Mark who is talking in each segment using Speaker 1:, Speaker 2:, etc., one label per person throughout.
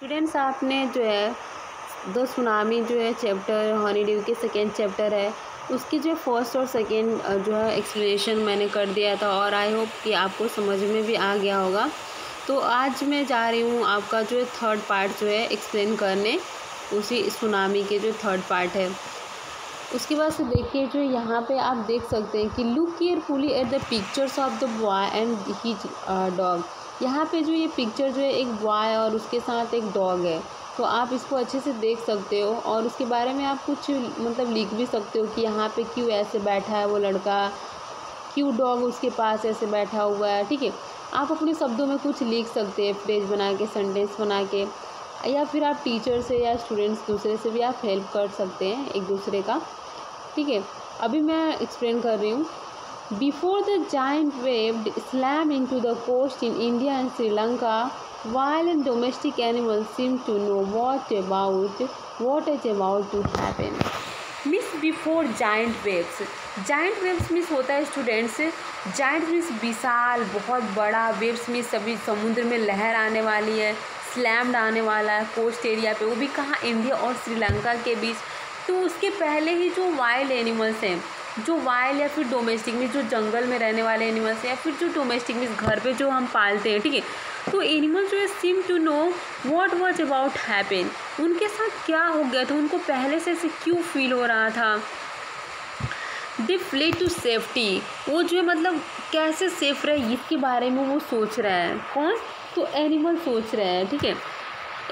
Speaker 1: Students, आपने जो है द सुनामी जो है चैप्टर हनीड्यू के सेकेंड चैप्टर है उसकी जो फर्स्ट और सेकेंड जो है एक्सप्लेनेशन मैंने कर दिया था और आई होप कि आपको समझ में भी आ गया होगा। तो आज मैं जा रही हूँ आपका जो है थर्ड पार्ट जो है एक्सप्लेन करने, उसी सुनामी के जो थर्ड पार्ट है। उसके बाद से देखिए जो यहाँ पे आप देख सकते हैं कि look carefully at the pictures of the boy and his dog. यहाँ पे जो ये पिक्चर जो है एक बॉय और उसके साथ एक डॉग है, तो आप इसको अच्छे से देख सकते हो और उसके बारे में आप कुछ मतलब लिख भी सकते हो कि यहाँ पे क्यों ऐसे बैठा है वो लड़का, क्यों डॉग उसके पास ऐसे बैठा हुआ है। ठीक है, आप अपने शब्दों में कुछ लिख सकते हैं, फ्रेज बना के, सेंटेंस बना के, या फिर आप टीचर से या स्टूडेंट्स दूसरे से भी आप हेल्प कर सकते हैं एक दूसरे का। ठीक है, अभी मैं एक्सप्लेन कर रही हूँ। Before the giant wave slam into the coast in India and Sri Lanka, wild and domestic animals seem to know what is about to happen. Miss before giant waves, giant waves miss होता है students, giant miss विशाल, बहुत बड़ा, waves miss सभी समुद्र में लहर आने वाली है, स्लैम्ड आने वाला है कोस्ट एरिया पे, वो भी कहाँ, इंडिया और श्रीलंका के बीच। तो उसके पहले ही जो वाइल्ड एनिमल्स हैं, जो वाइल्ड या फिर डोमेस्टिक में जो जंगल में रहने वाले एनिमल्स हैं, या फिर जो डोमेस्टिक में घर पे जो हम पालते हैं, ठीक है, तो एनिमल जो है seem to know what was about happen, उनके साथ क्या हो गया था, उनको पहले से ऐसे क्यों फील हो रहा था। दे फ्ले टू सेफ्टी, वो जो है मतलब कैसे सेफ रहे इसके बारे में वो सोच रहा है। कौन? तो एनिमल सोच रहे हैं। ठीक है,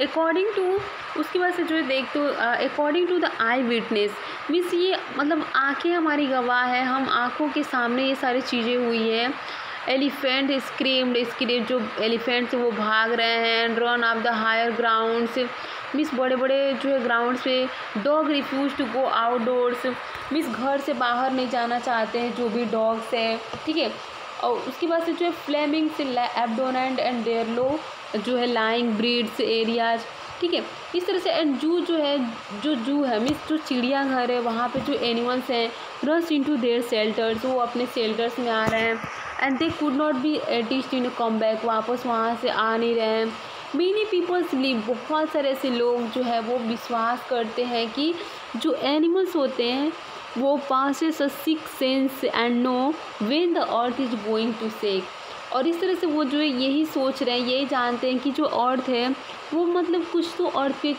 Speaker 1: अकॉर्डिंग टू, उसकी वजह से जो है देख तो according to the eyewitness, means ये मतलब आंखें हमारी गवाह है, हम आंखों के सामने ये सारी चीज़ें हुई है। एलिफेंट स्क्रीम्ड, इसके लिए जो एलिफेंट्स वो भाग रहे हैं, run off the higher grounds, means बड़े बड़े जो है ग्राउंड पे। Dog refuse to go outdoors, means घर से बाहर नहीं जाना चाहते हैं जो भी डॉग्स हैं। ठीक है, और उसके बाद से जो है फ्लेमिंग्स एब्डोनेंट एंड डेयरलो जो है लाइंग ब्रीड्स एरियाज। ठीक है, इस तरह से। एंड जू है, जो जू है मीन्स जो चिड़ियाघर है, वहाँ पे जो एनिमल्स हैं रश इनटू देयर शेल्टर्स, वो अपने शेल्टर्स में आ रहे हैं। And they could not be teached in come back, वापस वहाँ से आ नहीं रहे हैं। मेनी पीपल्स लीव, बहुत सारे ऐसे लोग जो है वो विश्वास करते हैं कि जो एनिमल्स होते हैं वो possess a six sense and know when the earth is going to shake. और इस तरह से वो जो है यही सोच रहे हैं, यही जानते हैं कि जो अर्थ है वो मतलब कुछ तो अर्थक्वेक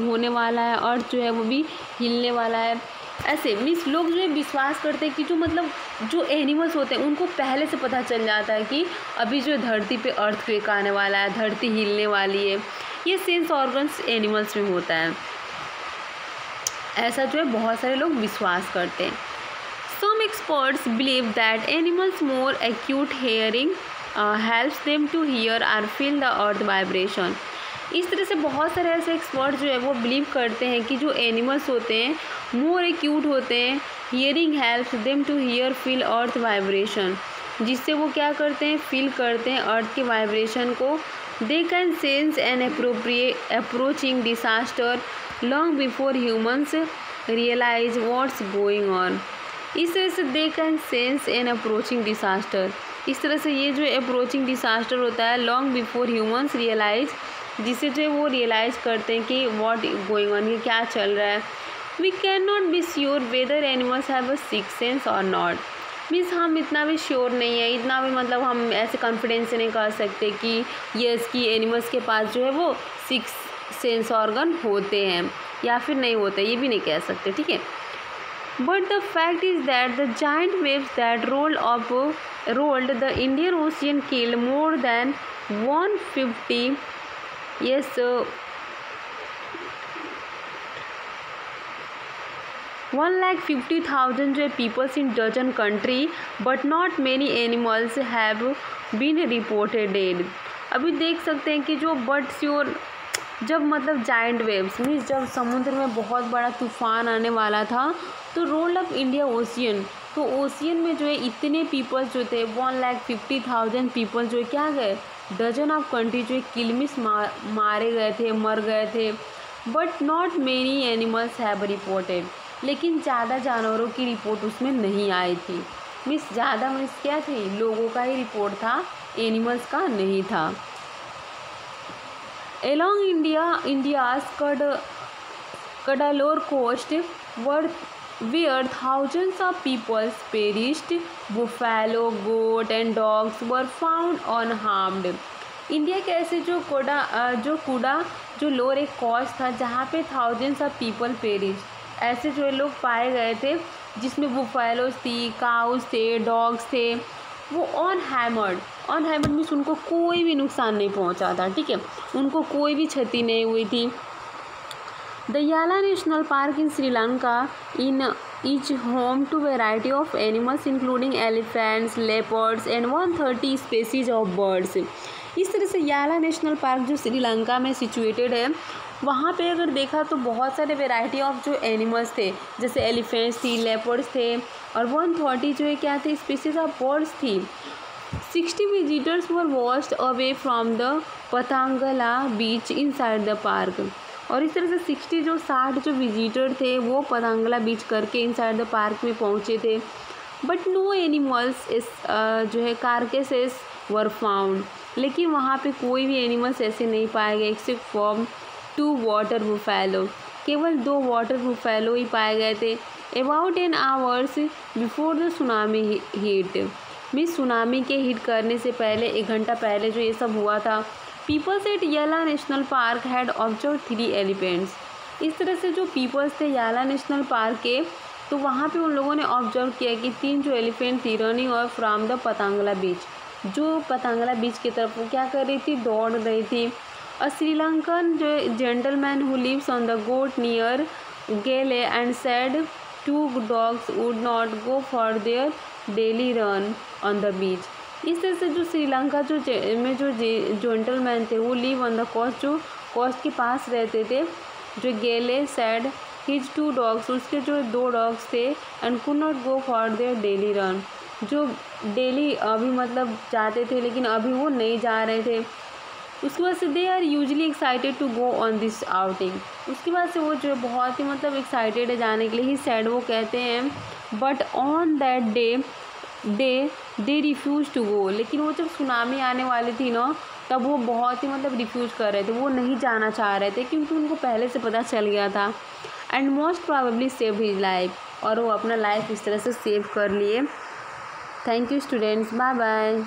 Speaker 1: होने वाला है, अर्थ जो है वो भी हिलने वाला है। ऐसे मीन्स लोग जो है विश्वास करते हैं कि जो मतलब जो एनिमल्स होते हैं उनको पहले से पता चल जाता है कि अभी जो धरती पे अर्थक्वेक आने वाला है, धरती हिलने वाली है। ये सेंस ऑर्गन्स एनिमल्स में होता है, ऐसा जो है बहुत सारे लोग विश्वास करते हैं। Some experts believe that animals' more acute hearing helps them to hear or feel the earth vibration. इस तरह से बहुत सारे ऐसे एक्सपर्ट जो है वो बिलीव करते हैं कि जो एनिमल्स होते हैं मोर एक्यूट होते हैं, hearing helps them to hear feel earth vibration, जिससे वो क्या करते हैं, फील करते हैं अर्थ के वाइब्रेशन को। They can sense an approaching disaster long before humans realise what's going on. इस तरह से they can sense an approaching disaster, इस तरह से ये जो अप्रोचिंग डिसास्टर होता है लॉन्ग बिफोर ह्यूमन्स रियलाइज, जिससे जो है वो रियलाइज़ करते हैं कि व्हाट गोइंग ऑन, ये क्या चल रहा है। We can not be sure whether animals have a six sense और नॉट, मीन्स हम इतना भी श्योर नहीं है, इतना भी मतलब हम ऐसे कॉन्फिडेंस से नहीं कह सकते कि यस कि एनिमल्स के पास जो है वो सिक्स सेंस ऑर्गन होते हैं या फिर नहीं होते, ये भी नहीं कह सकते। ठीक है, but the fact is that the giant waves that rolled the Indian Ocean killed more than 150 yes 150,000 जो peoples in dozen country, but not many animals have been reported dead. अभी देख सकते हैं कि जो बट्स और जब मतलब जाइंट वेव्स मीन्स जब समुद्र में बहुत बड़ा तूफान आने वाला था तो रोल्ड अप इंडिया ओशियन, तो ओशियन में जो है इतने पीपल्स जो थे 150,000 पीपल जो है क्या गए, डजन ऑफ कंट्री जो है किलमिस मारे गए थे, मर गए थे। But not many animals have reported, लेकिन ज़्यादा जानवरों की रिपोर्ट उसमें नहीं आई थी। मीन्स ज़्यादा मीन्स क्या थी, लोगों का ही रिपोर्ट था, एनिमल्स का नहीं था। Along India's Cuddalore coast where thousands of people perished, buffalo, goat and dogs were found unharmed. India के ऐसे जो लोर एक कॉस्ट था जहाँ पे थाउजेंड्स ऑफ पीपल पेरिश, ऐसे जो लोग पाए गए थे जिसमें बुफैलोज थी, काउस थे, डॉग्स थे, वो अनहैमर्ड मीन्स उनको कोई भी नुकसान नहीं पहुंचा था, ठीक है, उनको कोई भी क्षति नहीं हुई थी। The Yala national park in Sri Lanka is home to variety of animals including elephants, leopards and 130 species of birds. इस तरह से याला नेशनल पार्क जो श्रीलंका में सिचुएटेड है, वहाँ पे अगर देखा तो बहुत सारे वेराइटी ऑफ जो एनिमल्स थे, जैसे एलिफेंट्स थी, लेपर्ड्स थे और 130 जो है क्या थे, स्पीसीज ऑफ बर्ड्स थी। 60 visitors were washed away from the Patangala beach inside the park. और इस तरह से 60 जो विजिटर थे वो पतंगला बीच करके इनसाइड द पार्क में पहुँचे थे। बट नो एनिमल्स जो है कार्केसेस वर फाउंड, लेकिन वहाँ पे कोई भी एनिमल्स ऐसे नहीं पाए गए एक्सेप्ट फॉर 2 वाटर बुफैलो, केवल 2 वाटर बुफैलो ही पाए गए थे। About an hours before the tsunami hit, means tsunami के हिट करने से पहले 1 घंटा पहले जो ये सब हुआ था। पीपल्स एट याला national park had observe 3 elephants. इस तरह से जो पीपल्स थे याला नेशनल पार्क के, तो वहाँ पे उन लोगों ने ऑब्जर्व किया कि 3 जो एलिफेंट थी रनिंग और फ्रॉम द पतंगला बीच, जो पतंगला बीच की तरफ वो क्या कर रही थी, दौड़ रही थी। अ श्रीलंकन जो gentleman who lives on the coast near Galle and said 2 dogs would not go for their daily run on the beach. इस तरह से जो श्रीलंका जो जेंटलमैन थे वो लिव ऑन द कोस्ट, जो कोस्ट के पास रहते थे, जो गेले सेड हिज 2 डॉग्स, उसके जो 2 डॉग्स थे, and could not go for their daily run, जो डेली अभी मतलब जाते थे लेकिन अभी वो नहीं जा रहे थे। उसके बाद से they are usually excited to go on this outing, उसके बाद से वो जो बहुत ही मतलब एक्साइटेड है जाने के लिए, ही सैड वो कहते हैं। But on that day they refuse to go, लेकिन वो जब सुनामी आने वाली थी ना, तब वो बहुत ही मतलब रिफ्यूज कर रहे थे, वो नहीं जाना चाह रहे थे क्योंकि उनको पहले से पता चल गया था। And most probably save his life, और वो अपना लाइफ इस तरह से सेव कर लिए। Thank you students, bye bye.